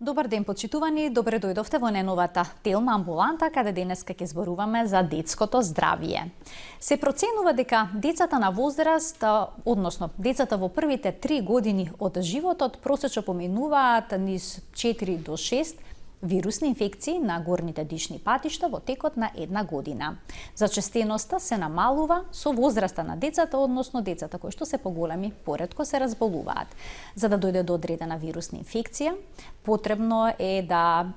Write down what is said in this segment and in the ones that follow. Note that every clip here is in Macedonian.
Добар ден, почитувани, добре дојдовте во неновата телма амбуланта, каде денеска ќе зборуваме за детското здравје. Се проценува дека децата на возраст, односно децата во првите 3 години од животот просечно поминуваат низ 4 до 6 вирусни инфекции на горните дишни патишта во текот на една година. Зачестеноста се намалува со возраста на децата, односно децата кои што се поголеми поретко се разболуваат. За да дојде до одредена вирусна инфекција, потребно е да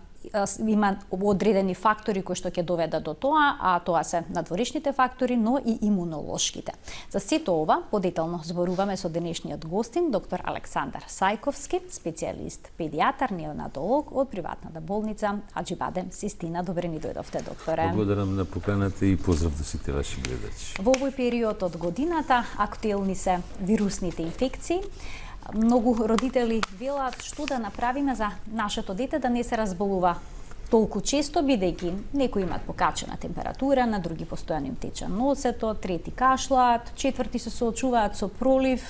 има одредени фактори кои што ќе доведат до тоа, а тоа се надворешните фактори, но и имунолошките. За сето ова подетално зборуваме со денешниот гостин, доктор Александар Сајковски, специјалист педијатар, неонатолог од приватната болница Аџибаде Систина. Добре ни дојдовте, докторе. Благодарам на поканата и поздрав до сите ваши гледачи. Во овој период од годината актуелни се вирусните инфекции. Многу родители велат што да направиме за нашето дете да не се разболува толку често, бидејќи некои имаат покачена температура, на други постојано им тече носето, трети кашлаат, четврти се соочуваат со пролив,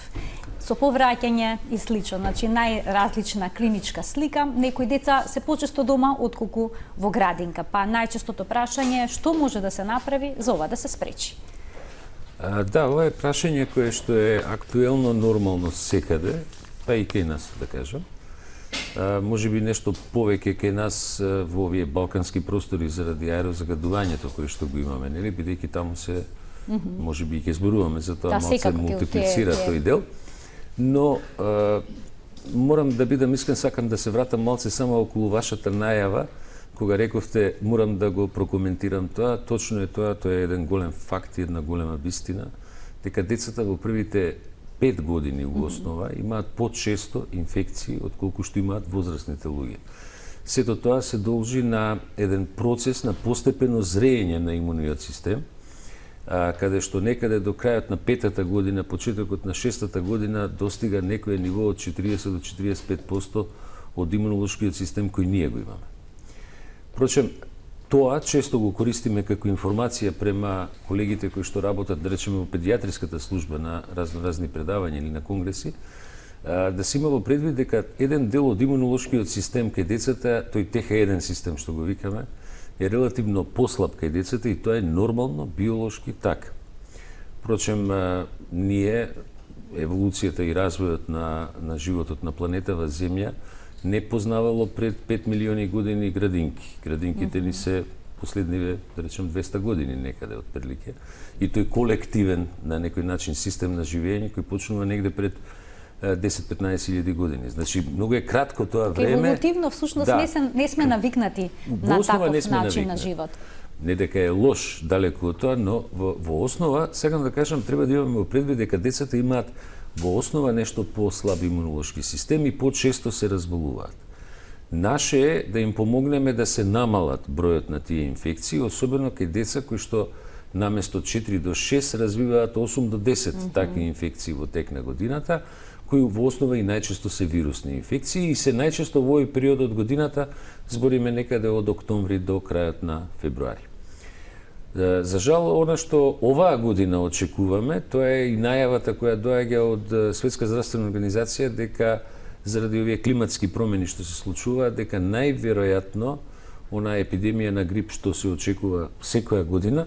со повраќање и слично. Значи најразлична клиничка слика. Некои деца се почесто дома отколку во градинка, па најчестото прашање е што може да се направи за ова да се спречи. Да, ова е прашање кое што е актуелно нормално секаде, па и кај нас, да кажам. Може би нешто повеќе кај нас во овие балкански простори заради аерозагадувањето кое што го имаме, нели, бидејќи таму се може би ќе зборуваме за тоа, малку се мултиплицира тој дел. Но морам да бидам искрен, сакам да се вратам малце само околу вашата најава, кога рековте морам да го прокоментирам тоа. Точно е тоа е еден голем факт и една голема вистина, дека децата во првите 5 години во основа имаат почесто инфекции отколку што имаат возрастните луѓе. Сето тоа се должи на еден процес на постепено зреење на имуниот систем, каде што некаде до крајот на 5-та година, почетокот на 6-та година достига некое ниво од 40 до 45% од имунолошкиот систем кој ние го имаме. Впрочем, тоа често го користиме како информација према колегите кои што работат, да речеме, во педијатриската служба на разни предавања или на конгреси, да се има во предвид дека еден дел од имунолошкиот систем кај децата, тој ТХ1 систем што го викаме, е релативно послаб кај децата и тоа е нормално, биолошки така. Впрочем, ние, еволуцијата и развојот на животот на планетава Земја, не познавало пред 5 милиони години градинки. Градинките ни се последниве, да речем, 200 години некаде од прилike. И тој колективен, на некој начин, систем на живење кој почнува негде пред 10-15 илјади години. Значи, многу е кратко тоа време. Еволутивно, всушност, не сме навикнати на таков начин на живот. Не дека е лош далеку од тоа, но во основа, сакам да кажам, треба да имаме во предвид дека децата имаат во основа нешто по-слаб имунолошки систем и по-често се разболуваат. Наше е да им помогнеме да се намалат бројот на тие инфекции, особено кај деца кои што наместо 4 до 6 развиваат 8 до 10 такви инфекции во тек на годината, кои во основа и најчесто се вирусни инфекции и се најчесто во овој период од годината, збориме некаде од октомври до крајот на февруари. За жал, она што оваа година очекуваме, тоа е и најавата која доаѓа од Светска здравствена организација дека заради овие климатски промени што се случуваат, дека најверојатно она епидемија на грип што се очекува секоја година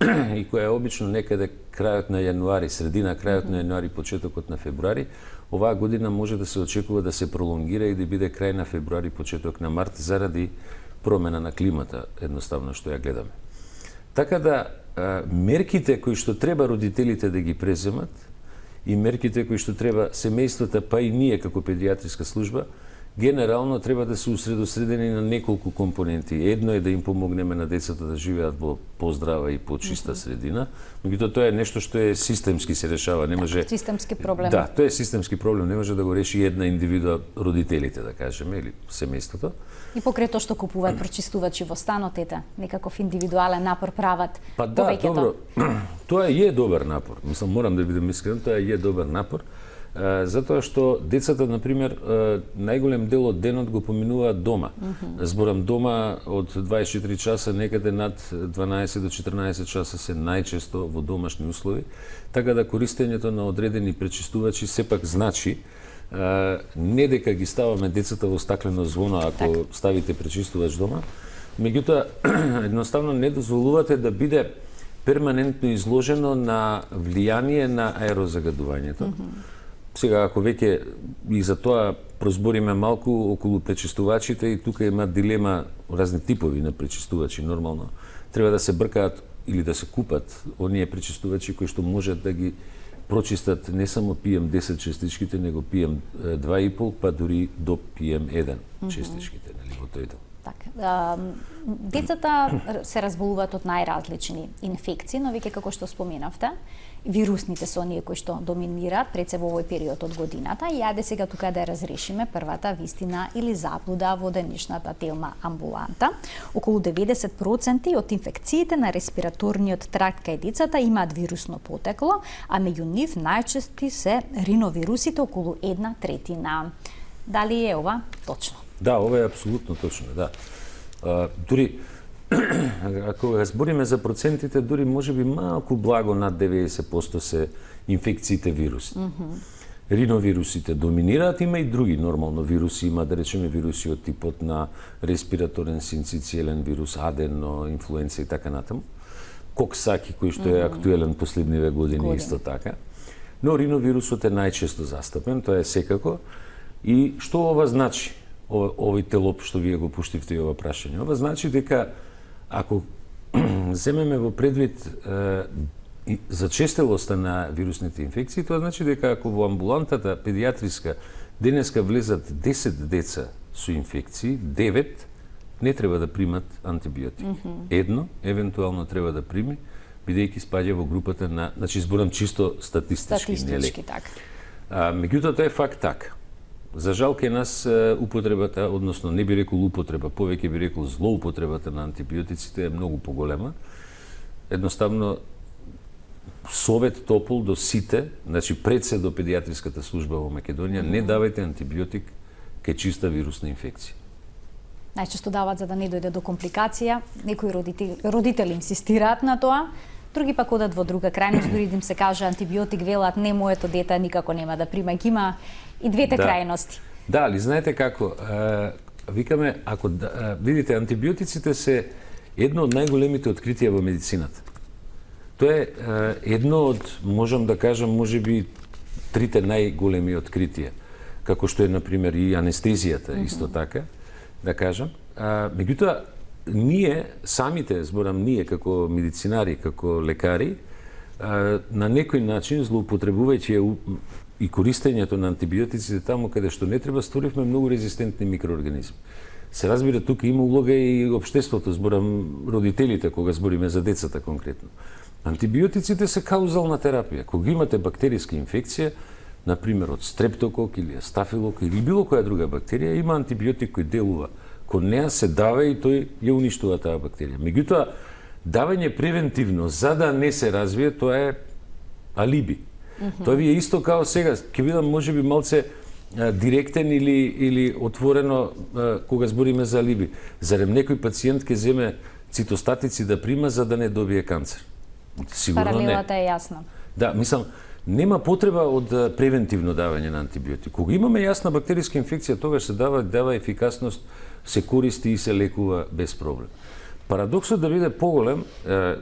и која е обично некаде крајот на јануари, средина крајот на јануари, почетокот на февруари, оваа година може да се очекува да се пролонгира и да биде крај на февруари, почеток на март заради промена на климата, едноставно што ја гледаме. Така да, мерките кои што треба родителите да ги преземат и мерките кои што треба семејствата, па и ние како педијатриска служба, генерално треба да се усредосредени на неколку компоненти. Едно е да им помогнеме на децата да живеат во поздрава и почиста средина, меѓутоа тоа е нешто што е системски се решава, не може системски проблем. Да, тоа е системски проблем, не може да го реши една индивидуа, родителите да кажеме или семејството. И покрај тоа што купуваат прочистувачи во станот, некаков индивидуален напор прават па да, повеќето. Добро, тоа е добар напор. Мислам, морам да бидам искрен, тоа е добар напор. Затоа што децата, например, најголем дел од денот го поминуваат дома. Зборам дома од 24 часа, некаде над 12 до 14 часа се најчесто во домашни услови, така да користењето на одредени пречистувачи сепак значи не дека ги ставаме децата во стаклено звоно ако ставите пречистувач дома, меѓутоа едноставно не дозволувате да биде перманентно изложено на влијание на аерозагадувањето. Сега, ако веќе и за тоа прозбориме малку околу пречистувачите, и тука има дилема, разни типови на пречистувачи, нормално. Треба да се бркаат или да се купат оние пречистувачи кои што можат да ги прочистат не само PM10 честичките, него PM2,5, па дури до PM1 честичките, нели, во тој дел. Така. Децата се разболуваат од најразлични инфекции, но веќе како што споменавте, вирусните се оние кои што доминираат пред се во овој период од годината. И јаде сега тука да разрешиме првата вистина или заблуда во денешната тема амбуланта. Околу 90% од инфекциите на респираторниот тракт кај децата имаат вирусно потекло, а меѓу нив најчести се риновирусите, околу 1/3. Дали е ова точно? Да, ова е апсолутно точно, да. Дури, ако разбориме за процентите, дури можеби малку благо над 90% се инфекциите вируси. Риновирусите доминираат, има и други нормално вируси, има да речеме вируси од типот на респираторен синцитиелен вирус, адено, инфлуенца и така натаму. Коксаки, кој што е актуелен последниве години исто така. Но риновирусот е најчесто застапен, тоа е секако. И што ова значи? Овој телоп што вие го пуштивте и ова прашање. Ова значи дека ако земеме во предвид зачестелоста на вирусните инфекции, тоа значи дека ако во амбулантата педиатриска денеска влезат 10 деца со инфекции, 9 не треба да примат антибиотик. Едно евентуално треба да прими, бидејќи спаѓа во групата на, значи зборам чисто статистички, нели? Така. Меѓутоа тоа е факт така. За жал кај нас употребата, односно не би рекол употреба, повеќе би рекол злоупотребата на антибиотиците е многу поголема. Едноставно совет топол до сите, значи пред се до педиатриската служба во Македонија, не давајте антибиотик кај чиста вирусна инфекција. Најчесто дават за да не дојде до компликација, некои родители инсистираат на тоа, други пак одат во друга крајност, дури да им се каже антибиотик, велат не, моето дете никако нема да прима, има и двете крајности. Да, али знаете како, викаме, ако видите, антибиотиците се едно од најголемите откритија во медицината. Тоа е едно од, можам да кажам, можеби трите најголеми откритија, како што е, например, и анестезијата, исто така, да кажам. Меѓутоа, ние самите, зборам ние како медицинари, како лекари, на некој начин, злоупотребувајќи и користењето на антибиотиците таму каде што не треба, створивме многу резистентни микроорганизми. Се разбира, тука има улога и општеството, зборам родителите, кога збориме за децата конкретно. Антибиотиците се каузална терапија. Кога имате бактериска инфекција, например од стрептокок или стафилок или било која друга бактерија, има антибиотик кој делува кон неа, се дава и тој ја уништува таа бактерија. Меѓутоа, давање превентивно за да не се развие, тоа е алиби. Тоа ви е исто као сега, ќе бидам можеби малце директен или отворено кога збориме за алиби. Зарем некој пациент ќе земе цитостатици да прима за да не добие канцер? Сигурно не. Паралелата е јасна. Да, мислам, нема потреба од превентивно давање на антибиотик. Кога имаме јасна бактериска инфекција, тогаш се дава ефикасност, се користи и се лекува без проблем. Парадоксот да биде поголем,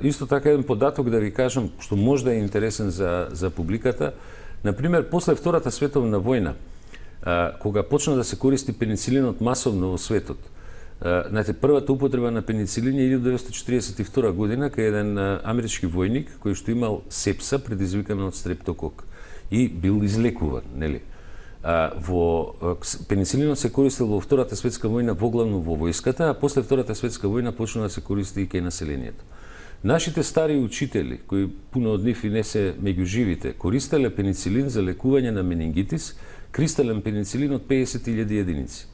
исто така еден податок да ви кажам, што може да е интересен за публиката. Например, после Втората световна војна, кога почна да се користи пеницилинот масовно во светот, знаете, првата употреба на пеницилин е 1942 година, кај еден амерички војник кој што имал сепса предизвикана од стрептокок и бил излекуван, нели? Пеницилинот се користил во Втората светска војна воглавно во војската, а после Втората светска војна почна да се користи и кај населението. Нашите стари учители, кои пуно од нив и не се меѓу живите, користеле пеницилин за лекување на менингитис, кристален пеницилин од 50.000 единици.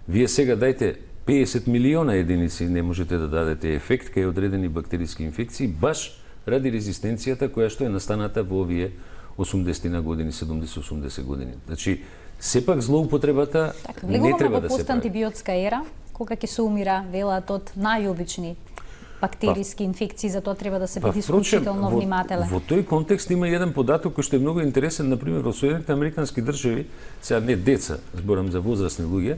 Вие сега дајте 50 милиона единици, не можете да дадете ефект кај одредени бактериски инфекции, баш ради резистенцијата која што е настаната во овие 80 на години, 70-80 години. Значи, сепак злоупотребата не треба да се прави. Антибиотска ера, кога ќе се умира, велат од најобични бактериски инфекции, затоа треба да се биде впрочем, исклучително внимателен. Во тој контекст има еден податок кој што е многу интересен, например во Соединените американски држави, сега не деца, зборам за возрастни луѓе,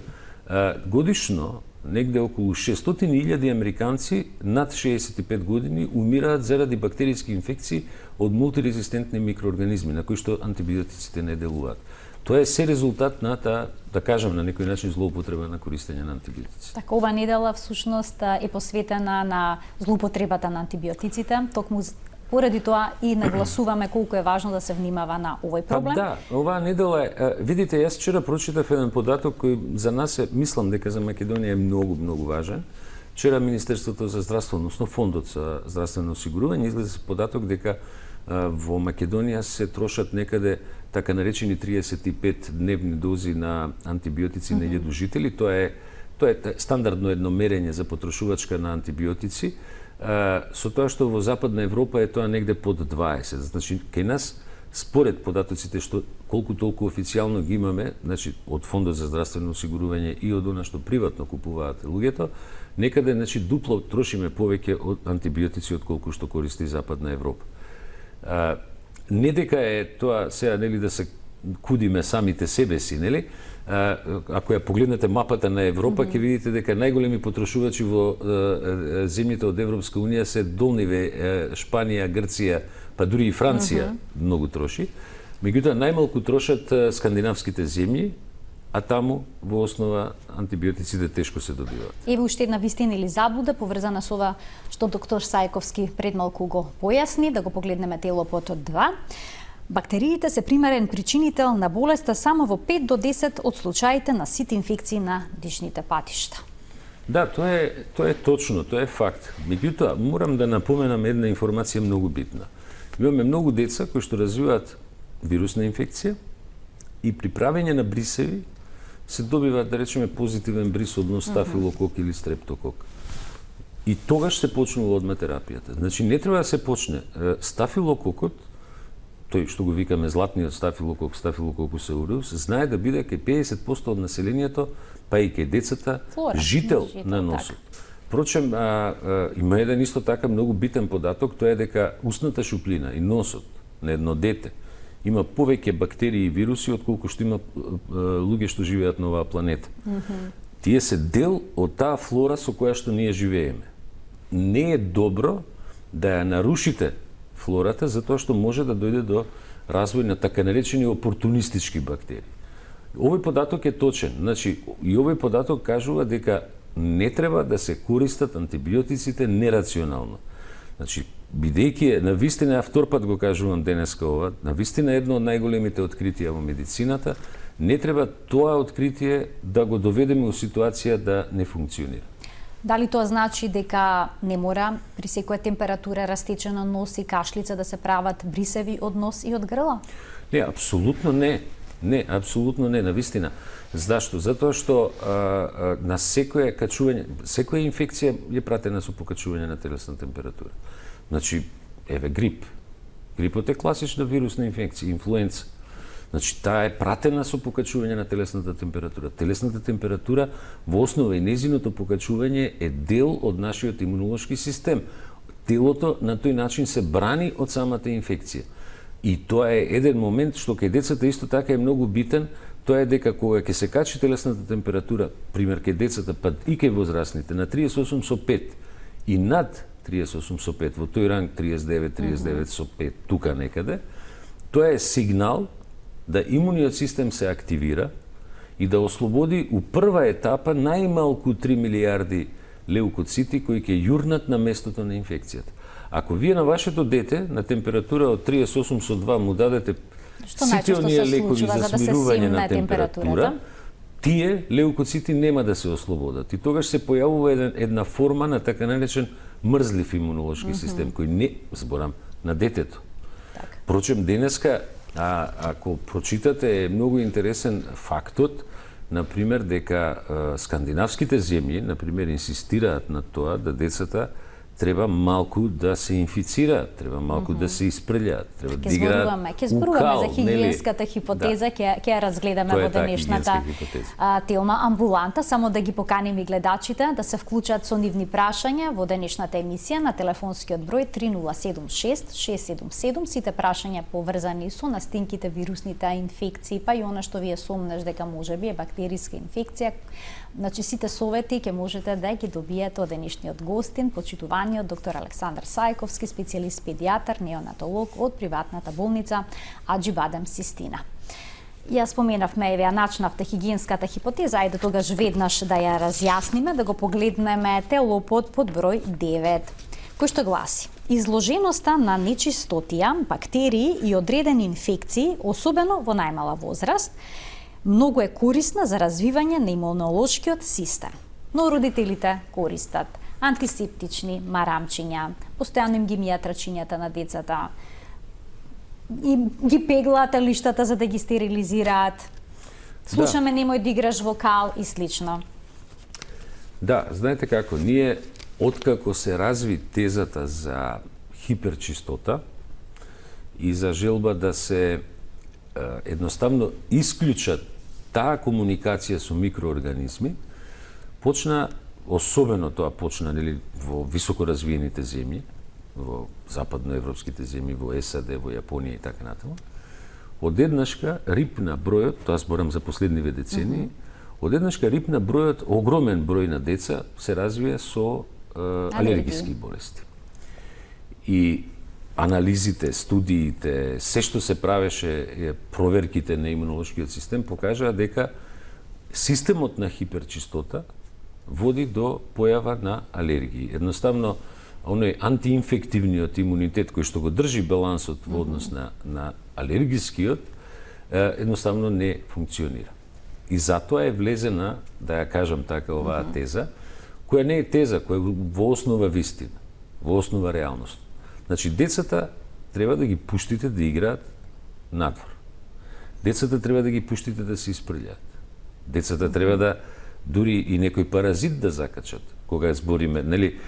годишно негде околу 600.000 американци над 65 години умираат заради бактериски инфекции од мултирезистентни микроорганизми на кои што антибиотиците не делуваат. Тоа е се резултат на таа, да кажам, на некој начин злоупотреба на користење на антибиотици. Така, ова недела всушност е посветена на злоупотребата на антибиотиците, токму поради тоа и нагласуваме колку е важно да се внимава на овој проблем. Да, оваа недела видите, јас вчера прочитав еден податок кој за нас мислам дека за Македонија е многу важен. Вчера Министерството за здравство, односно Фондот за здравствено осигурување, излезе податок дека во Македонија се трошат некаде така наречени 35 дневни дози на антибиотици на 1000 жители. Тоа е стандардно едно мерење за потрошувачка на антибиотици. Со тоа што во Западна Европа е тоа негде под 20. Значи, кај нас, според податоците што колку толку официјално ги имаме, значи од Фондот за здравствено осигурување и од она што приватно купуваат луѓето, некаде значи дупло трошиме повеќе од антибиотици од колку што користи Западна Европа. Не дека е тоа сега нели да се кудиме самите себе си, нели? Ако ја погледнете мапата на Европа, ќе видите дека најголеми потрошувачи во земјите од Европска унија се долниве Шпанија, Грција, па дури и Франција многу троши. Меѓутоа најмалку трошат скандинавските земји, а таму во основа антибиотиците тешко се добиваат. Еве уште една вистина или заблуда поврзана со ова што доктор Сајковски пред малку го појасни, да го погледнеме телопотот 2. Бактериите се примарен причинител на болеста само во 5 до 10 од случаите на сит инфекции на дишните патишта. Да, тоа е точно, тоа е факт. Меѓутоа, морам да напоменам една информација многу битна. Имаме многу деца кои што развиваат вирусна инфекција и при правење на брисеви се добива, да речеме, позитивен брис од стафилокок или стрептокок. И тогаш се почнува одметерапијата. Значи, не треба да се почне. Стафилококот, тој што го викаме златниот стафилокок, стафилококус ауреус, знае да биде кај 50% од населението, па и кај децата, жител на носот. Впрочем, има еден исто така многу битен податок, тоа е дека устната шуплина и носот на едно дете има повеќе бактерии и вируси отколку што има луѓе што живеат на оваа планета. Тие се дел од таа флора со која што ние живееме. Не е добро да ја нарушите флората, затоа што може да дојде до развој на така наречени опортунистички бактерии. Овој податок е точен. Значи, и овој податок кажува дека не треба да се користат антибиотиците нерационално. Значи, бидејќи на вистина, втор пат го кажувам денеска ова, на вистина едно од најголемите откритија во медицината, не треба тоа откритие да го доведеме у ситуација да не функционира. Дали тоа значи дека не мора при секоја температура, растечена нос и кашлица да се прават брисеви од нос и од грла? Не, апсолутно не. Не, апсолутно не, навистина. Зашто? Затоа што на секоја качување, секоја инфекција е пратена со покачување на телесна температура. Значи, еве грип. Грипот е класична вирусна инфекција, инфлуенца. Значи, таа е пратена со покачување на телесната температура. Телесната температура во основа и незиното покачување е дел од нашиот имунолошки систем. Телото на тој начин се брани од самата инфекција. И тоа е еден момент што кај децата исто така е многу битен, тоа е дека кога ќе се качи телесната температура, пример кај децата, па и кај возрастните, на 38,5 и над 38,5, во тој ранг 39,5 тука некаде, тоа е сигнал да имуниот систем се активира и да ослободи у прва етапа најмалку 3 милиарди леукоцити кои ќе јурнат на местото на инфекцијата. Ако вие на вашето дете на температура од 38,2 му дадете сите оние лекови за смирување на температура, тие леукоцити нема да се ослободат. И тогаш се појавува една форма на така наречен мрзлив имунолошки систем, кој не, зборам, на детето. Впрочем, денеска, ако прочитате, е многу интересен фактот, например, дека скандинавските земји, например, инсистираат на тоа да децата треба малку да се инфицираат, треба малку да се испрљаат, треба да играат Ќе зборуваме за нели? хигиенската хипотеза, ќе ја разгледаме Тоа е во таа денешната хигиенска хипотеза. телма амбуланта. Само да ги поканим и гледачите да се вклучат со нивни прашања во денешната емисија на телефонскиот број 3076 677. Сите прашања поврзани со настинките, вирусните инфекции, па и она што вие сомнеш дека можеби е бактериска инфекција. Значи, сите совети ќе можете да ги добиете од денешниот гостин, почитуваниот доктор Александар Сајковски, специјалист педијатар, неонатолог од приватната болница Аџибадем Систина. Ја споменавме, еве, ја начнавте хигиенската хипотеза, ајде тогаш веднаш да ја разјасниме, да го погледнеме телопод под број 9, кој што гласи: изложеноста на нечистотија, бактерии и одредени инфекции, особено во најмала возраст, многу е корисна за развивање на имунолошкиот систем. Но родителите користат антисептични марамчиња, постојано им ги мијат рачињата на децата, и ги пеглаат лиштата за да ги стерилизираат. Слушаме немој да играш вокал и слично. Да, знаете како, ние откако се разви тезата за хиперчистота и за желба да се едноставно исклучат таа комуникација со микроорганизми, почна, особено тоа почна нели, во високо развиените земји, во западноевропските земји, во САД, во Јапонија и така натаму, одеднашка рипна бројот, тоа зборам за последниве децении, одеднашка рипна бројот, огромен број на деца се развија со алергиски болести. И анализите, студиите, се што се правеше, проверките на имунолошкиот систем покажаа дека системот на хиперчистота води до појава на алергии. Едноставно, оној антиинфективниот имунитет кој што го држи балансот во однос на алергискиот, едноставно не функционира. И затоа е влезена, да ја кажам така, оваа теза, која не е теза, која е во основа вистина, во основа реалност. Значи, децата треба да ги пуштите да играат надвор. Децата треба да ги пуштите да се испрљаат. Децата треба да дури и некој паразит да закачат, кога збориме, нели,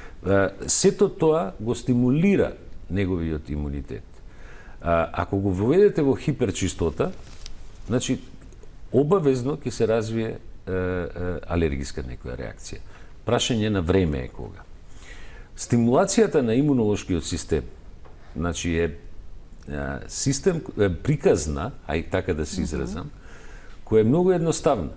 сето тоа го стимулира неговиот имунитет. Ако го воведете во хиперчистота, значи, обавезно ќе се развие алергиска некоја реакција. Прашање на време е кога. Стимулацијата на имунолошкиот систем, значи е систем приказна, ај така да се изразам, која е многу едноставна.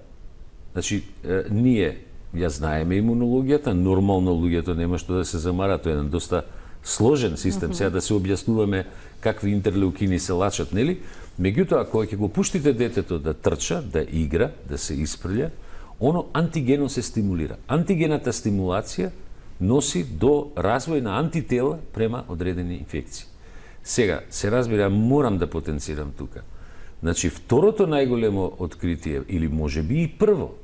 Значи, ние ја знаеме имунологијата, нормално луѓето нема што да се замара, тоа е еден доста сложен систем, сега да се објаснуваме какви интерлеукини се лачат, нели? Меѓутоа, кога ќе го пуштите детето да трча, да игра, да се испрља, оно антигено се стимулира. Антигената стимулација носи до развој на антитела према одредени инфекции. Сега, се разбира, морам да потенцирам тука. Значи, второто најголемо откритие, или може би и прво,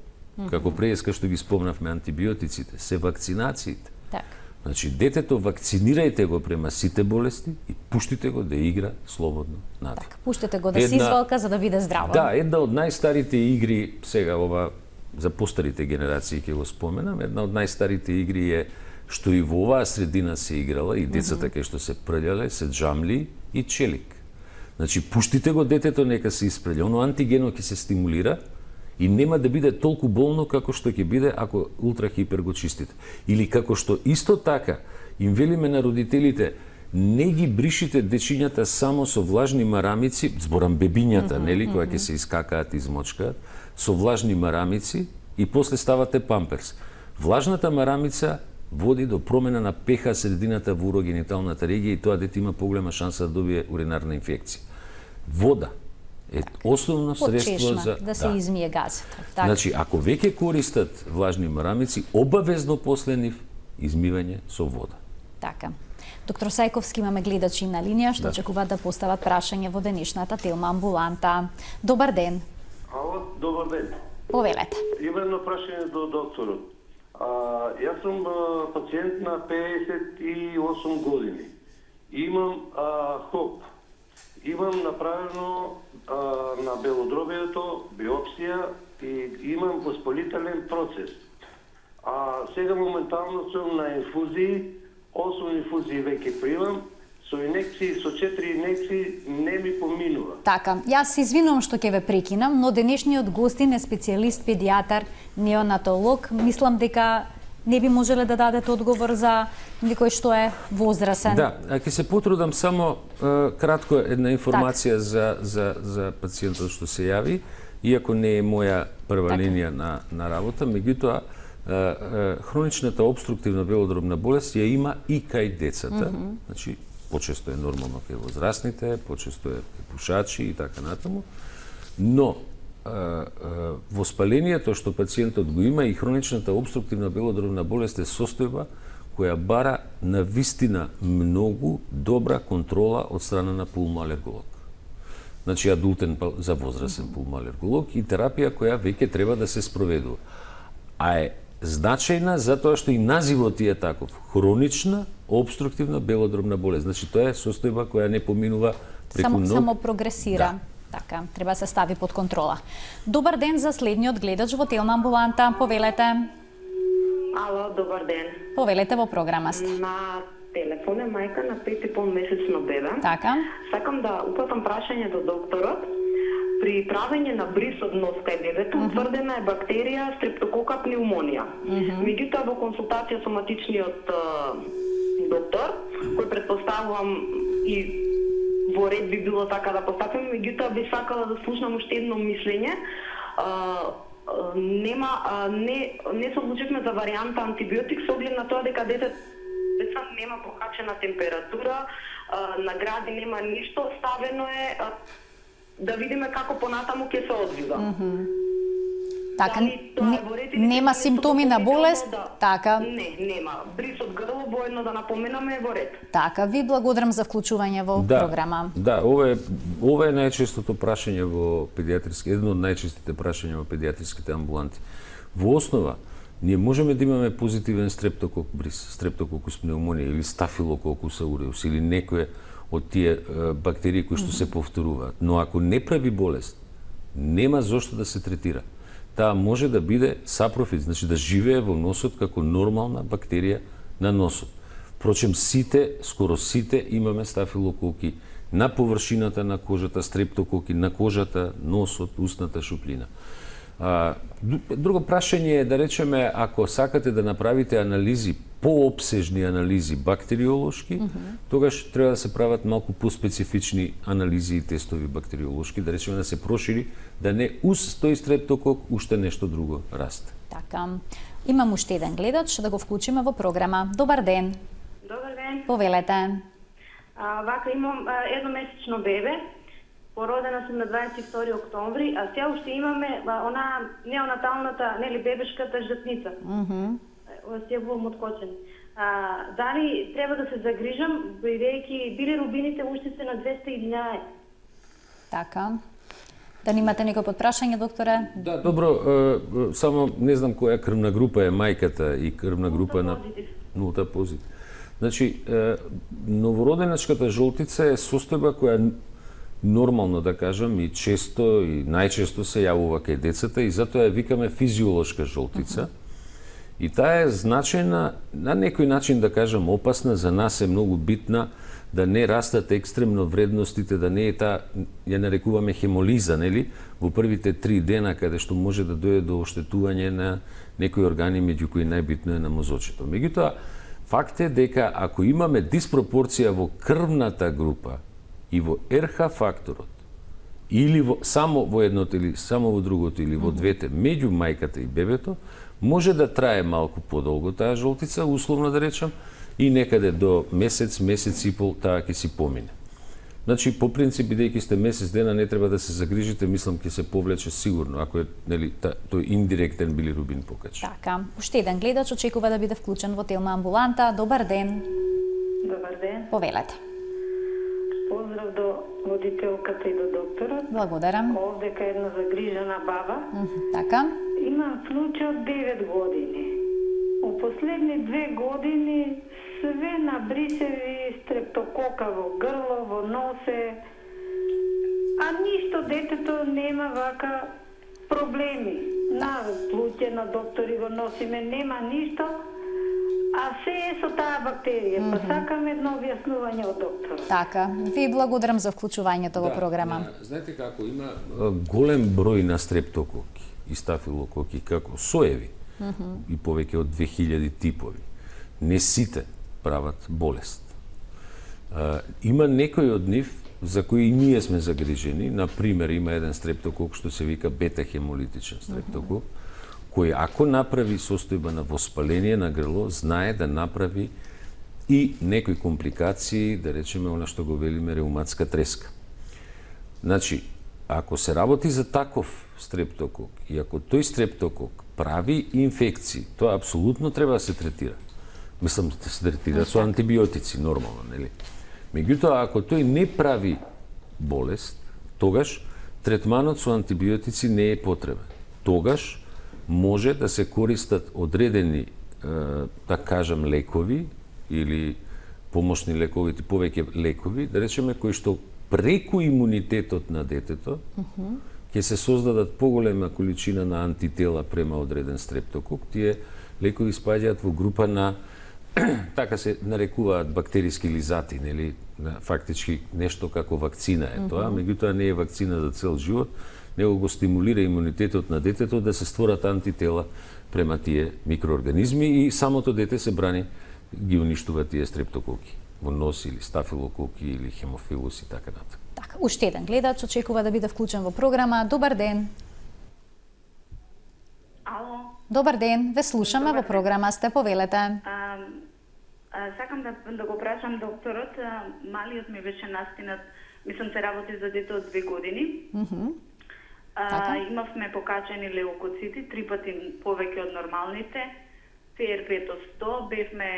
како преска што ги спомнавме антибиотиците, се вакцинациите. Так. Значи, детето вакцинирајте го према сите болести и пуштите го да игра слободно надвор. Так, пуштете го да се извалка за да биде здраво. Да, една од најстарите игри, сега ова за постарите генерации ќе го споменам, една од најстарите игри е што и во оваа средина се играла и децата кај што се прљале, се джамли и челик. Значи, пуштите го детето нека се испрља, оно антигено ќе се стимулира и нема да биде толку болно како што ќе биде ако ултрахипер го чистите. Или како што исто така им велиме на родителите, не ги бришите дечињата само со влажни марамици, зборам бебињата, нели, која ќе се искакаат и измочкаат, со влажни марамици и после ставате памперс. Влажната марамица води до промена на pH средината во урогениталната регија и тоа дете има поголема шанса да добие уринарна инфекција. Вода е основно средство за да се измие газот. Так. Значи, ако веќе користат влажни марамици, обавезно после нив измивање со вода. Така. Доктор Сајковски, имаме гледачи на линија што очекуваат да постават прашање во денешната телма амбуланта. Добар ден. Ало, добар ден. Повелете. Има едно прашање до докторот. Јас сум пациент на 58 години. Имам ХОП. Имам направено на белодробието биопсија и имам воспалителен процес. Сега моментално сум на инфузии 8 инфузии веќе примам, со инекции, со 4 инекции не ми поминува. Така, јас се извинувам што ќе ве прекинам, но денешниот гостин е специјалист педијатар, неонатолог. Мислам дека не би можеле да дадете одговор за некој што е возрасен. Да, ќе се потрудам само кратко една информација за пациентот што се јави, иако не е моја прва линија на работа, меѓутоа хроничната обструктивна белодробна болест ја има и кај децата. Значи, почесто е нормално кај возрастните, почесто е пушачи и така натаму, но воспалението што пациентот го има и хроничната обструктивна белодробна болест е состојба која бара навистина многу добра контрола од страна на пулмоалерголог. Значи адултен за возрастен пулмоалерголог и терапија која веќе треба да се спроведува. А е значајна затоа што и називот е таков. Хронична обструктивна белодробна болест. Значи тоа е состојба која не поминува преку само прогресира. Да. Така, треба да се стави под контрола. Добар ден за следниот гледач во телна амбуланта. Повелете. Ало, добар ден. Повелете во програма сте. На телефон е мајка на 5,5-месечно бебе. Така. Сакам да упатам прашање до докторот. При правење на бриз од нос кај бебето утврдена е бактерија стрептокока пневмонија. Меѓутоа во консултација со матичниот доктор, кој предпоставувам и во ред би било така да постапим, меѓутоа би сакала да слушнам уште едно мислење. Не се одлучивме за варијанта антибиотик со оглед на тоа дека деца нема покачена температура, на гради нема ништо, ставено е да видиме како понатаму ќе се одвива. Така, нема симптоми на болест, така. Не, нема. Бриз од грло, воедно да напоменаме во ред. Така, ви благодарам за вклучување во програма. Да, ова е најчестото прашање во педиатриски, едно од најчестите прашања во педиатриските амбуланти. Во основа, ние можеме да имаме позитивен стрептокок бриз, стрептококус пневмонија или стафилококус ауреус или некој од тие бактерии кои што се повторуваат. Но ако не прави болест, нема зошто да се третира. Таа може да биде сапрофит, значи да живее во носот како нормална бактерија на носот. Впрочем, скоро сите имаме стафилококи на површината на кожата, стрептококи на кожата, носот, устната шуплина. Друго прашање е да речеме, ако сакате да направите анализи, поопсежни анализи бактериолошки, тогаш треба да се прават малку поспецифични анализи и тестови бактериолошки, да речеме да се прошири, да не уз тој стрептокок уште нешто друго расте. Така. Имам уште еден гледач да го вклучиме во програма. Добар ден. Добар ден. Повелете. Вака имам едномесечно бебе. Породена сум на 22 октомври, а сега уште имаме она неонаталната, нели бебешката ждатница. Сега бувам откочен. Дали треба да се загрижам, бидејќи билирубините уште се на 211? Така. Да немате некој подпрашање, докторе? Да, добро, само не знам која крвна група е мајката и крвна група на нулта позитив. Значи, новороденечката жолтица е состојба која нормално да кажам и често и најчесто се јавува кај децата и затоа ја викаме физиолошка жолтица. И таа е значајна, на некој начин да кажам опасна, за нас е многу битна да не растат екстремно вредностите, да не е таа, ја нарекуваме хемолиза, нели, во првите 3 дена каде што може да дојде до оштетување на некои органи, меѓу кои најбитно е на мозочето. Меѓутоа, факт е дека ако имаме диспропорција во крвната група и во РХ факторот, или само во едното или само во другото или во двете, меѓу мајката и бебето, може да трае малку подолго таа жолтица, условно да речам, и некаде до месец, месец и пол таа ќе си помине. Значи, по принцип, бидејќи сте месец дена, не треба да се загрижите, мислам ќе се повлече сигурно, ако е нели, тој индиректен билирубин покач. Така, уште еден гледач очекува да биде вклучен во телна амбуланта. Добар ден. Добар ден. Повелете. Поздрав до водителката и до докторот. Благодарам. Овдека една загрижена баба. Така. Имам случај од 9 години. У последни 2 години све набрисеви, стрептокока во грло, во носе, а ништо детето нема вака проблеми. На плуќе, на доктори го носиме, нема ништо, А се е со таа бактерија, па сакам едно објаснување од докторот. Така, ви благодарам за вклучувањето во програма. Знаете како, има голем број на стрептококи и стафилококи како соеви и повеќе од 2000 типови. Не сите прават болест. Има некои од нив за кои и ние сме загрижени. Например, има еден стрептокок што се вика бета-хемолитичен стрептокок, кој ако направи состојба на воспаление на грло, знае да направи и некои компликации, да речеме она што го велиме реуматска треска. Значи, ако се работи за таков стрептокок и ако тој стрептокок прави инфекции, тоа апсолутно треба да се третира. Мислам да се третира со антибиотици, нормално, нели? Меѓутоа, ако тој не прави болест, тогаш третманот со антибиотици не е потребен. Тогаш може да се користат одредени, да кажам, лекови или помошни лекови, повеќе лекови, да речеме, кои што преку имунитетот на детето ќе се создадат поголема количина на антитела према одреден стрептокок. Тие лекови спаѓаат во група на така се нарекуваат бактериски лизати, нели, фактички нешто како вакцина е тоа, меѓутоа не е вакцина за цел живот, него го стимулира имунитетот на детето да се створат антитела према тие микроорганизми и самото дете се брани, ги уништува тие стрептококи во нос или стафилококи или хемофилус и така натаму. Така, уште еден гледач очекува да биде вклучен во програма. Добар ден. Ало. Добар ден, ве слушаме во програма, сте, повелете. Сакам да го прашам докторот, малиот ми беше настинат, мислам се работи за дете од 2 години. Така. Имавме покачени леукоцити, 3 пати повеќе од нормалните, CRP-то 100, бевме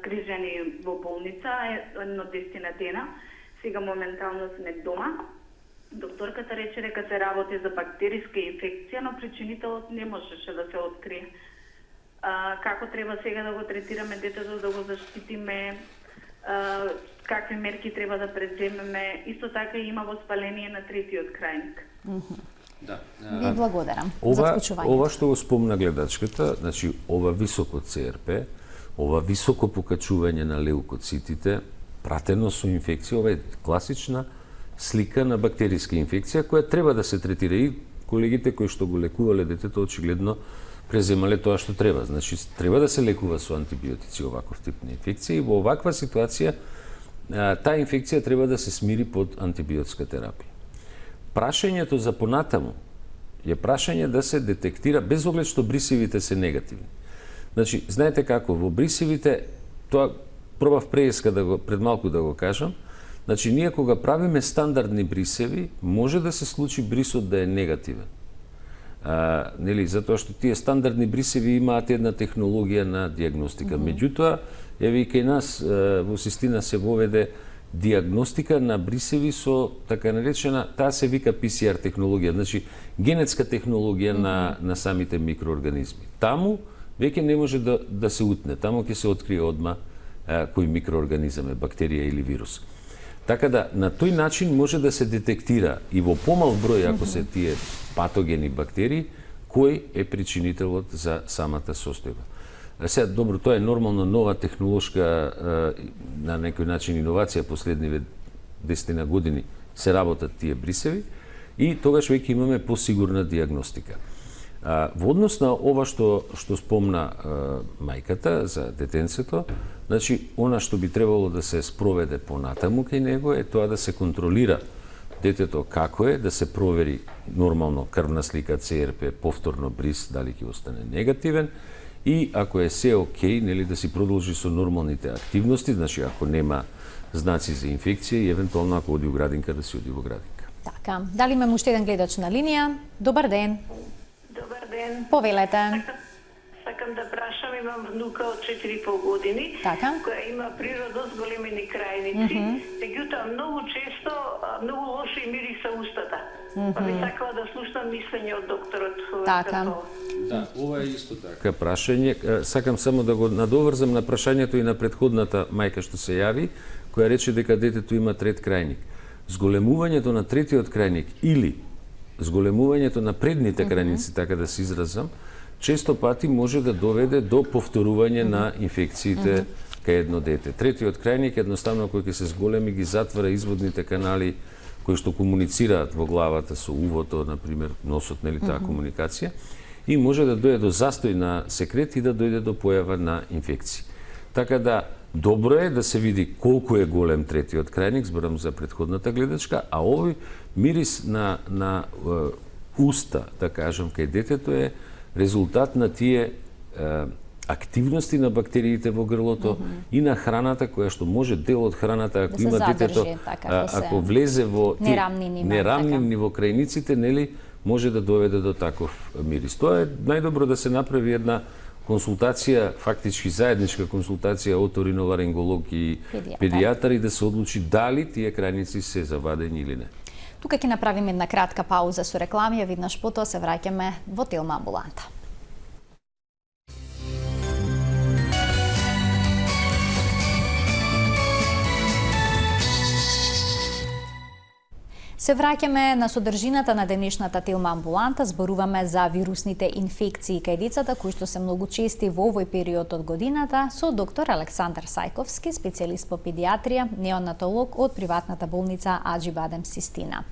згрижени во болница едно 10 дена, сега моментално сме дома. Докторката рече дека се работи за бактериска инфекција, но причинителот не можеше да се открие. Како треба сега да го третираме детето, да го заштитиме, какви мерки треба да предземеме. Исто така има воспаление на третиот крајник. Да. Ви благодарам за вклучувањето. Ова што го спомна гледачката, значи ова високо CRP, ова високо покачување на леукоцитите, пратено со инфекција, ова е класична слика на бактериска инфекција која треба да се третира и колегите кои што го лекувале детето очигледно преземале тоа што треба. Значи треба да се лекува со антибиотици оваков тип на инфекција и во оваква ситуација таа инфекција треба да се смири под антибиотска терапија. Прашањето за понатаму е прашање да се детектира без оглед што брисевите се негативни. Значи, знаете како, во брисевите, тоа пробав преска пред малку да го кажам, значи ние кога правиме стандардни брисеви, може да се случи брисот да е негативен. Нели, затоа што тие стандардни брисеви имаат една технологија на диагностика. Меѓутоа, еве и кај нас во Систина се воведе диагностика на брисеви со така наречена, таа се вика PCR технологија, значи генетска технологија на самите микроорганизми. Таму веќе не може да се утне, таму ќе се открие одма кој микроорганизам е, бактерија или вирус. Така да, на тој начин може да се детектира и во помал број, ако се тие патогени бактерии, кој е причинителот за самата состојба. Сега, добро, тоа е нормално нова технолошка, на некој начин иновација, последниве 10 години се работат тие брисеви и тогаш веќе имаме посигурна диагностика. Во однос на ова што спомна мајката за детенцето, значи, она што би требало да се спроведе понатаму кај него е тоа да се контролира детето како е, да се провери нормално крвна слика, CRP, повторно брис, дали ќе остане негативен, и ако е се окей, нели, да си продолжи со нормалните активности, значи ако нема знаци за инфекција и евентуално ако оди у градинка, да си оди во градинка. Така, дали имаме уште еден гледач на линија? Добар ден. Добар ден. Повелете. Сакам да прашам, имам внука од 4,5 години, Така. која има природно с големени крајници, меѓутоа многу често, многу лошо и мириса устата. Па би сакала да слушнам мислење од докторот. Така. Да, ова е исто така прашање. Сакам само да го надоврзам на прашањето и на претходната мајка што се јави, која рече дека детето има трет крајник. Зголемувањето на третиот крајник или зголемувањето на предните крајници, така да се изразам, често пати може да доведе до повторување на инфекциите кај едно дете. Третиот крајник едноставно кој ќе се зголеми ги затвара изводните канали кои што комуницираат во главата со увото, например, носот, нели таа комуникација, и може да дојде до застој на секрет и да дојде до појава на инфекции. Така да, добро е да се види колку е голем третиот крајник, зборам за претходната гледачка, а овој мирис на уста, да кажам, кај детето е резултат на тие активности на бактериите во грлото и на храната која што може дел од храната ако има детето, ако влезе во нерамнини во крајниците, нели, може да доведе до таков мирис. Тоа е најдобро да се направи една консултација, фактички заедничка консултација оториноларинголог и педијатар и да се одлучи дали тие крајници се завадени или не. Тука ќе направиме една кратка пауза со реклами, а виднаш потоа се враќаме во Телма амбуланта. Се враќаме на содржината на денешната Телма амбуланта, зборуваме за вирусните инфекции кај децата кои што се многу чести во овој период од годината со доктор Александар Сајковски, специјалист по педиатрија, неонатолог од приватната болница Аџи Бадем Систина.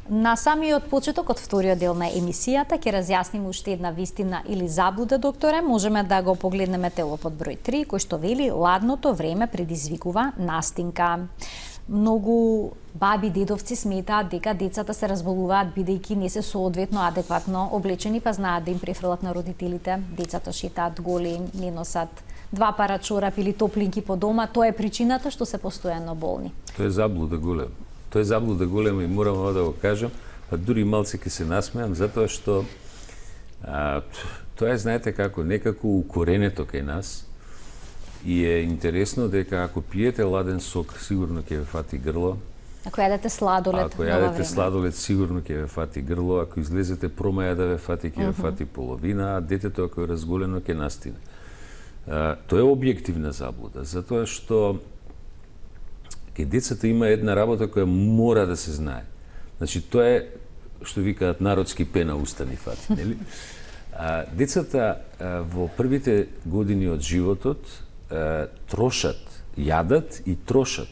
На самиот почеток од вториот дел на емисијата ќе разјасниме уште една вистина или заблуда, докторе. Можеме да го погледнеме телопод број 3, кој што вели ладното време предизвикува настинка. Многу баби, дедовци сметаат дека децата се разболуваат бидејќи не се соодветно адекватно облечени, па знаат да им префрлат на родителите. Децата шетаат голи, не носат 2 пара чорап или топлинки по дома. Тоа е причината што се постојано болни. Тоа е заблуда голема. Тоа е заблуда голема и морам да го кажам, а дури малце ќе се насмеам, затоа што тоа е, знаете како, некако укоренето кај нас. И е интересно дека ако пиете ладен сок, сигурно ќе ве фати грло. Ако јадете сладолед, ако јадете сладолед, сигурно ќе ве фати грло. Ако излезете промаја да ве фати, ќе ве фати половина, а детето ако е разголено ќе настине. Тоа е објективна заблуда, затоа што кај децата има една работа која мора да се знае. Значи, тоа е, што викаат народски пена уста ни фати, нели? Децата во првите години од животот трошат, јадат и трошат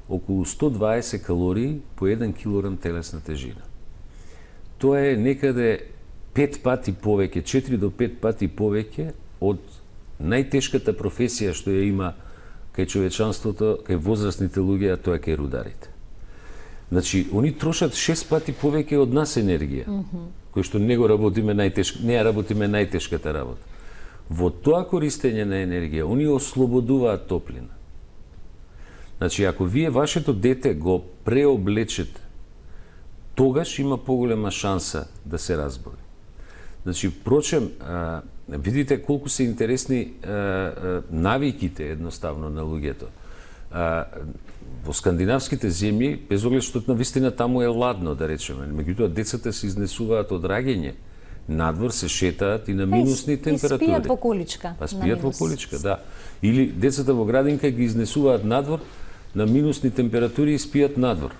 околу 120 калории по 1 килограм телесна тежина. Тоа е некаде 5 пати повеќе, 4 до 5 пати повеќе од најтешката професија што ја има кај човечанството, кај возрастните луѓе, а тоа е кај рударите. Значи, они трошат 6 пати повеќе од нас енергија, кој што не го работиме не ја работиме најтешката работа. Во тоа користење на енергија, они ослободуваат топлина. Значи, ако вие вашето дете го преоблечете, тогаш има поголема шанса да се разболи. Значи, впрочем, видите колку се интересни навиките едноставно на луѓето. Во скандинавските земји, без оглед што навистина таму е ладно, да речеме, меѓутоа децата се изнесуваат од раѓење. Надвор се шетаат и на минусни температури. И спијат во количка. Па спијат во количка, да. Или децата во градинка ги изнесуваат надвор на минусни температури и спијат надвор.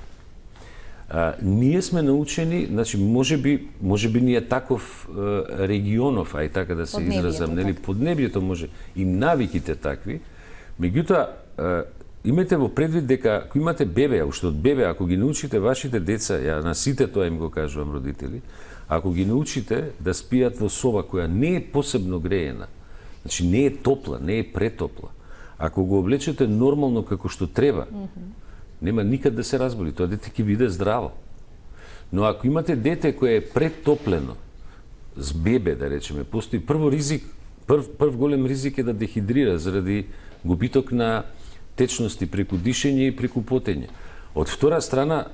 Ние сме научени, значи можеби ние таков регионов, ај така да се изразам, нели, поднебјето може и навиките такви. Меѓутоа, имате во предвид дека ако имате бебе, уште од бебе, ако ги научите вашите деца, ја на сите тоа им го кажувам родители, ако ги научите да спијат во соба која не е посебно греена, значи не е топла, не е претопла, ако го облечете нормално како што треба, нема никад да се разболи, тоа дете ќе биде здраво. Но ако имате дете кое е претоплено, с бебе, да речеме, постои прв голем ризик е да дехидрира заради губиток на течности преку дишење и преку потење. Од втора страна,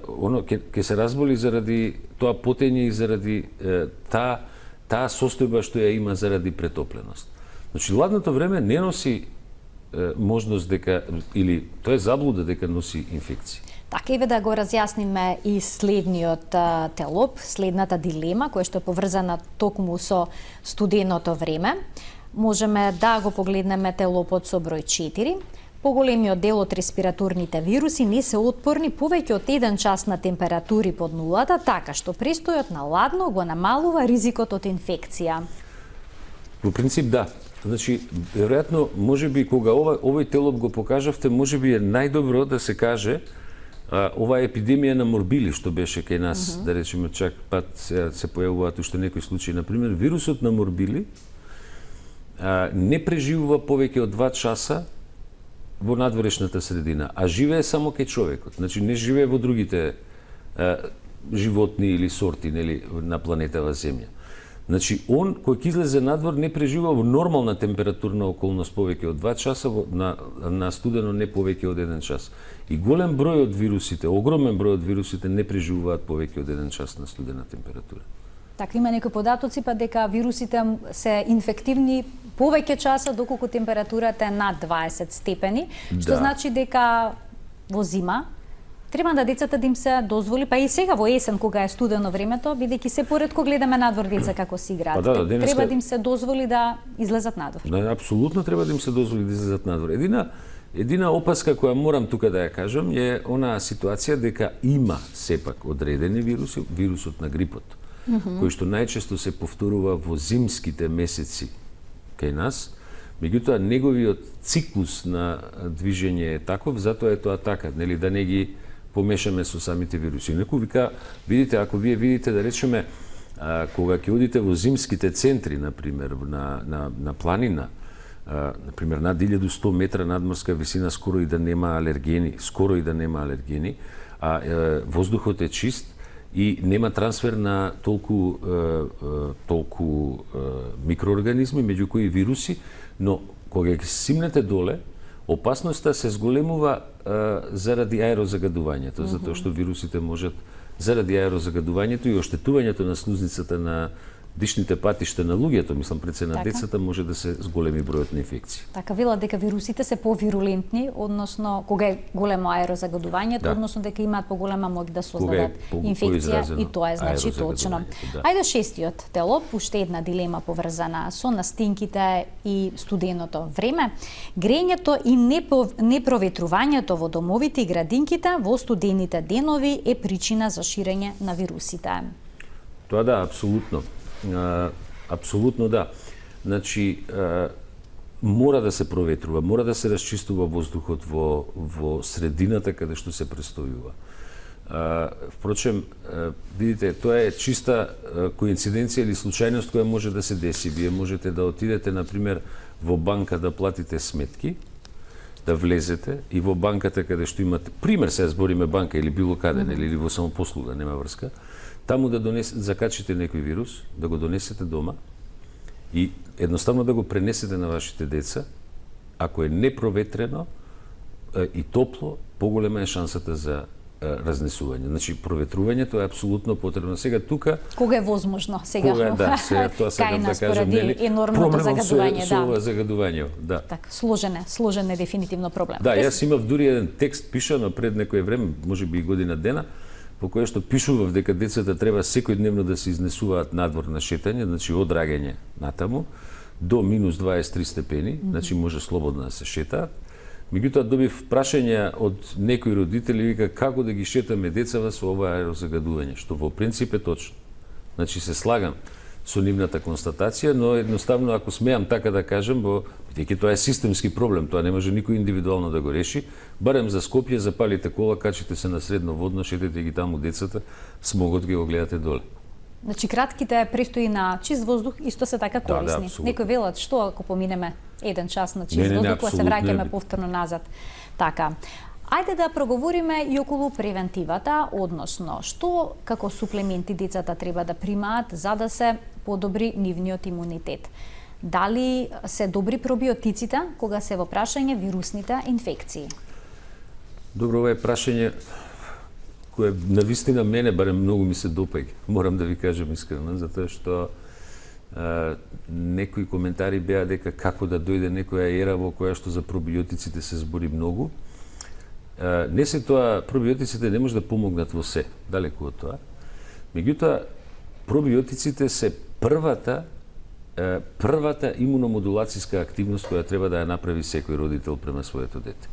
оно ќе се разболи заради тоа потење и заради таа состојба што ја има заради претопленост. Значи, ладното време не носи можност дека, или тоа е заблуда дека носи инфекција. Така и да го разјасниме и следниот телоп, следната дилема, која што е поврзана токму со студеното време. Можеме да го погледнеме телопот со број 4. Поголемиот дел од респираторните вируси не се отпорни повеќе од 1 час на температури под нулата, така што престојот на ладно го намалува ризикот од инфекција. Во принцип да. Значи, веројатно, можеби кога овој телоп го покажавте, можеби е најдобро да се каже ова епидемија на морбили што беше кај нас, да речеме чак пат се појавуваат уште некои случаи, например, вирусот на морбили не преживува повеќе од 2 часа во надворешната средина, а живее само кај човекот. Значи не живее во другите животни или сорти, нели, на планетава Земја. Значи, он, кој ќе излезе надвор, не преживува во нормална температурна околност повеќе од 2 часа, на студено не повеќе од 1 час. И голем број од вирусите, огромен број од вирусите не преживуваат повеќе од 1 час на студена температура. Така, има некои податоци па дека вирусите се инфективни повеќе часа доколку температурата е над 20 степени, што значи дека во зима треба да децата да им се дозволи, па и сега во есен кога е студено времето, бидејќи се поретко гледаме надвор деца како си играат. Треба да им се дозволи да излезат надвор. Да, апсолутно треба да им се дозволи да излезат надвор. Едина опаска која морам тука да ја кажам е онаа ситуација дека има сепак одредени вируси, вирусот на грипот, кој што најчесто се повторува во зимските месеци кај нас, меѓутоа неговиот циклус на движење е таков, затоа е тоа така, нели, да не ги помешаме со самите вируси. Некој вика, видите, ако вие видите, да речеме, кога ќе одите во зимските центри, например, на планина, например, над 1100 метра надморска висина, скоро и да нема алергени, а воздухот е чист и нема трансфер на толку микроорганизми, меѓу кои вируси, но кога ќе симнете доле, опасноста се зголемува заради аерозагадувањето, затоа што вирусите можат заради аерозагадувањето и оштетувањето на слузницата на дишните патишта на луѓето, мислам пред се на децата, може да се зголеми бројот на инфекции. Така, велат дека вирусите се повирулентни, односно кога е големо аерозагадувањето, односно дека имаат поголема моќ да создадат инфекција, и тоа е значи точно. Ајде шестиот телоп, уште една дилема поврзана со настинките и студеното време. Грењето и непроветрувањето во домовите и градинките во студените денови е причина за ширење на вирусите. Тоа да, апсолутно. Апсолутно да. Значи, мора да се проветрува, мора да се расчистува воздухот во средината каде што се престојува. Впрочем, видите, тоа е чиста коинциденција или случајност која може да се деси. Вие можете да отидете, например, во банка да платите сметки, да влезете и во банката каде што имате, пример се збориме банка или било каде, или во самопослуга, нема врска, таму да закачите некој вирус, да го донесете дома и едноставно да го пренесете на вашите деца. Ако е непроветрено и топло, поголема е шансата за разнесување. Значи, проветрувањето е апсолутно потребно. Сега тука... Кога е возможно? Сега? Кога да, тоа сакам да кажам, нели? Енормното загадување, да. Загадување, да. Так, сложен е дефинитивно проблем. Да, јас имав дури еден текст пишано пред некој време, можеби и година дена, по кое што пишував дека децата треба секојдневно да се изнесуваат надвор на шетање, значи од раѓање натаму, до минус 23 степени, значи може слободно да се шетаат. Меѓутоа добив прашања од некои родители, вика како да ги шетаме децава со ова аерозагадување, што во принцип е точно. Значи се слагам со нивната констатација, но едноставно ако смеам така да кажам, бидејќи тоа е системски проблем, тоа не може никој индивидуално да го реши, барем за Скопје запалите кола, качите се на средно водно, шетете ги таму децата, смогот ги го гледате доле. Значи кратките престои на чист воздух исто се така корисни. Да, некои велат што ако поминеме 1 час на чист воздух, кога се враќаме повторно назад. Така. Ајде да проговориме и околу превентивата, односно што како суплементи децата треба да примаат за да се подобри нивниот имунитет. Дали се добри пробиотиците кога се во прашање вирусните инфекции? Добро, ова е прашање кое навистина мене барем многу ми се допаѓа. Морам да ви кажам искрено, затоа што некои коментари беа дека како да дојде некоја ера во која што за пробиотиците се збори многу. Не се тоа, пробиотиците не може да помогнат во се, далеку од тоа. Меѓутоа, пробиотиците се првата имуномодулацијска активност која треба да ја направи секој родител према своето дете.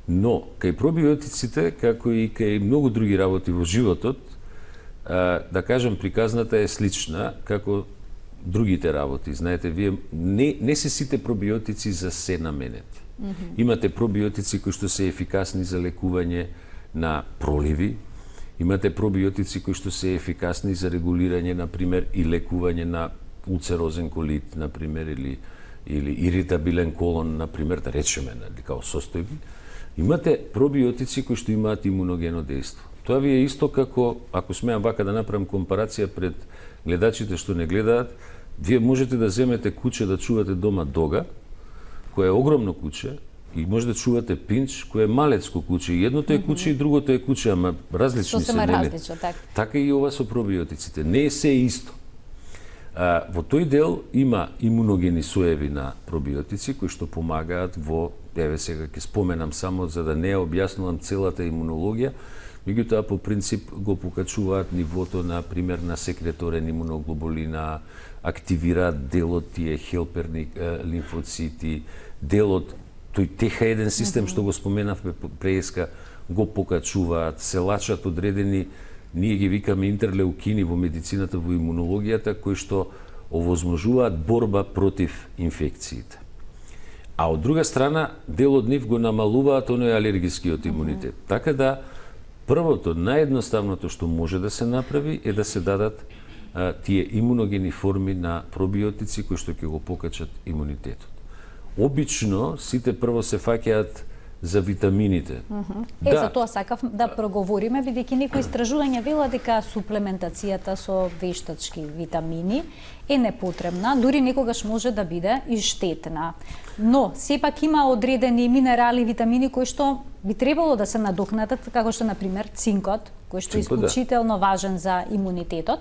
Но, кај пробиотиците, како и кај многу други работи во животот, да кажам, приказната е слична, како другите работи. Знаете, вие не се сите пробиотици за се наменети. Имате пробиотици кои што се ефикасни за лекување на проливи, имате пробиотици кои што се ефикасни за регулирање, например, и лекување на улцерозен колит, например, или иритабилен колон, например, да речеме, као состојби. Имате пробиотици кои што имаат имуногено дејство. Тоа ви е исто како, ако смеам вака да направам компарација пред гледачите што не гледаат, вие можете да земете куче да чувате дома дога, кое е огромно куче, и може да чувате пинч, кое е малецко куче. И едното е куче и другото е куче, ама различни се, нели? Различно, така. Така и ова со пробиотиците. Не е се исто. Во тој дел има имуногени соеви на пробиотици кои што помагаат во, еве сега ќе споменам само за да не ја објаснувам целата имунологија, меѓутоа по принцип го покачуваат нивото на пример на секреторен имуноглобулина, активираат делот тие хелперни лимфоцити, делот тој ТХ1 систем што го споменавме преска, го покачуваат, се лачат одредени, ние ги викаме интерлеукини во медицината, во имунологијата, кои што овозможуваат борба против инфекциите. А од друга страна, дел од нив го намалуваат оној алергискиот имунитет. Така да, првото, наједноставното што може да се направи е да се дадат тие имуногени форми на пробиотици кои што ќе го покачат имунитетот. Обично, сите прво се фаќаат за витамините. За тоа сакав да проговориме, бидејќи некои истражувања велат дека суплементацијата со вештачки витамини е непотребна, дури некогаш може да биде и штетна. Но сепак има одредени минерали и витамини кои што би требало да се надокнатат, како што например цинкот, кој што е исклучително важен за имунитетот.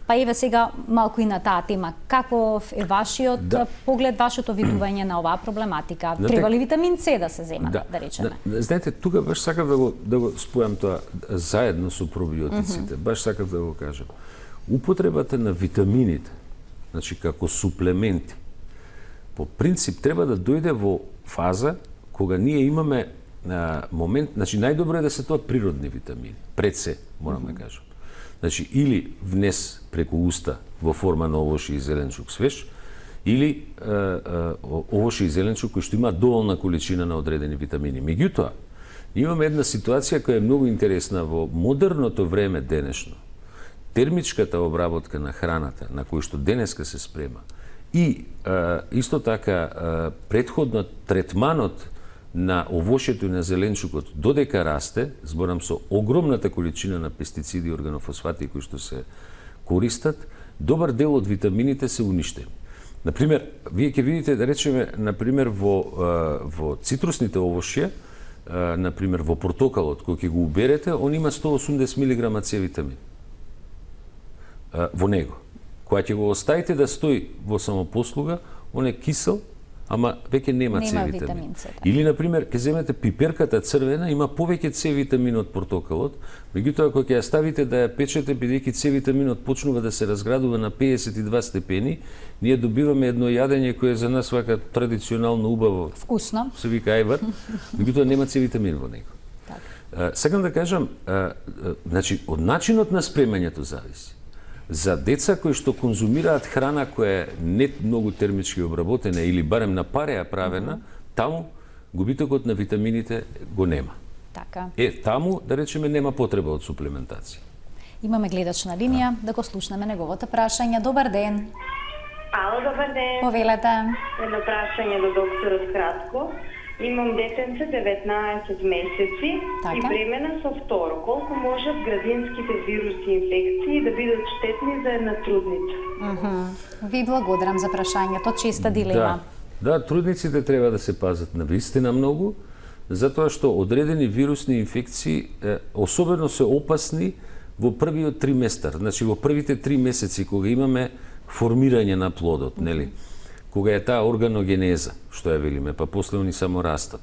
Па еве сега малку и на таа тема. Каков е вашиот поглед, вашето видување на оваа проблематика? Треба ли витамин С да се зема, да речеме? Знаете, тука баш сакав да го спојам тоа заедно со пробиотиците. Баш сакав да го кажам. Употребата на витамините, значи како суплементи, по принцип треба да дојде во фаза кога ние имаме момент, значи најдобро е да се тоа природни витамини, пред се, морам да кажам. Значи, или внес преку уста во форма на овошје и зеленчук свеж, или овошје и зеленчук кои што има доволна количина на одредени витамини. Меѓутоа, имаме една ситуација која е многу интересна во модерното време денешно. Термичката обработка на храната, на кој што денеска се спрема, и исто така претходно третманот на овошјето и на зеленчукот додека расте, зборам со огромната количина на пестициди и органофосфати кои што се користат, добар дел од витамините се уништени. Например, вие ќе видите, да речеме, например, во цитрусните овошја, например, во портокалот, кој ќе го уберете, он има 180 мг С витамин во него. Кога ќе го оставите да стои во самопослуга, он е кисел, ама веќе нема С витамин. Или, например, ќе земете пиперката црвена, има повеќе С витамин од портокалот, меѓутоа кога ќе ја ставите да ја печете, бидејќи С витаминот почнува да се разградува на 52 степени, ние добиваме едно јадење кое за нас вака традиционално убаво. Вкусно. Се вика ајвар, меѓутоа нема С витамин во него. Сакам да кажам, значи, од начинот на спремањето зависи. За деца кои што конзумираат храна која е не многу термички обработена или барем на пареа правена, таму губитокот на витамините го нема. Така. Таму, да речеме, нема потреба од суплементација. Имаме гледач на линија, да го слушнеме неговото прашање. Добар ден. Ало, добар ден. Повелете. Едно прашање до докторот кратко. Имам детенце 19 месеци и бремена со второ. Колку можат градинските вируси и инфекции да бидат штетни за една трудница? Ви благодарам за прашањето, чиста дилема. Да, трудниците треба да се пазат на вистина многу, затоа што одредени вирусни инфекции особено се опасни во првиот триместар, значи во првите 3 месеци кога имаме формирање на плодот, нели? Кога е таа органогенеза, што ја велиме, па после они само растат.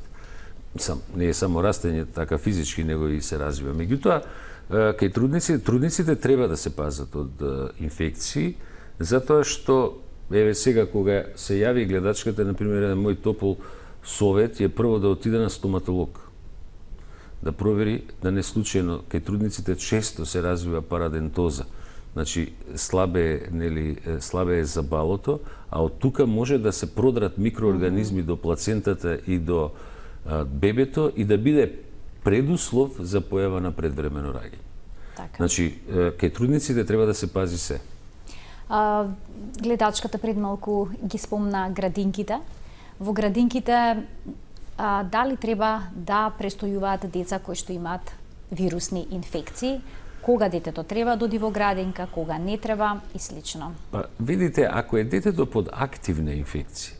Не е само растење така физички, него и се развива. Меѓутоа, кај трудниците треба да се пазат од инфекции, затоа што, еве сега, кога се јави гледачката, например, еден мој топол совет е прво да отиде на стоматолог, да провери да не случајно, кај трудниците често се развива парадентоза, значи слабе е забалото, а од тука може да се продрат микроорганизми до плацентата и до бебето и да биде предуслов за појава на предвремено раѓање. Така. Значи, кај трудниците треба да се пази се. Гледачката пред малку ги спомна градинките. Во градинките дали треба да престојуваат деца кои што имаат вирусни инфекции? Кога детето треба да оди во градинка, кога не треба и слично? Видите, ако е детето под активна инфекција,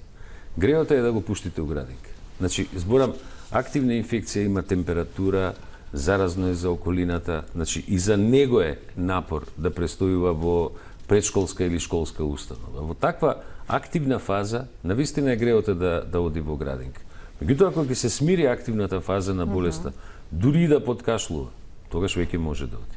греото е да го пуштите у градинка. Значи, зборам, активна инфекција има температура, заразно е за околината, значи и за него е напор да престојува во предшколска или школска установа. Во таква активна фаза, навистина е греото да оди во градинка. Меѓутоа, ако ќе се смири активната фаза на болеста, дури и да подкашлува, тогаш веќе може да оди.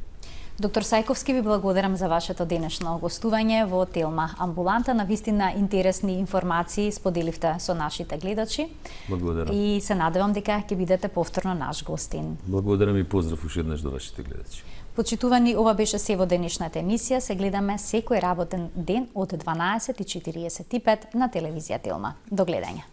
Доктор Сајковски, ви благодарам за вашето денешно гостување во Телма амбуланта. Навистина интересни информации споделивте со нашите гледачи. Благодарам. И се надевам дека ќе бидете повторно наш гостин. Благодарам и поздрав уште еднаш до вашите гледачи. Почитувани, ова беше се во денешната емисија. Се гледаме секој работен ден од 12:45 на телевизија Телма. До гледање.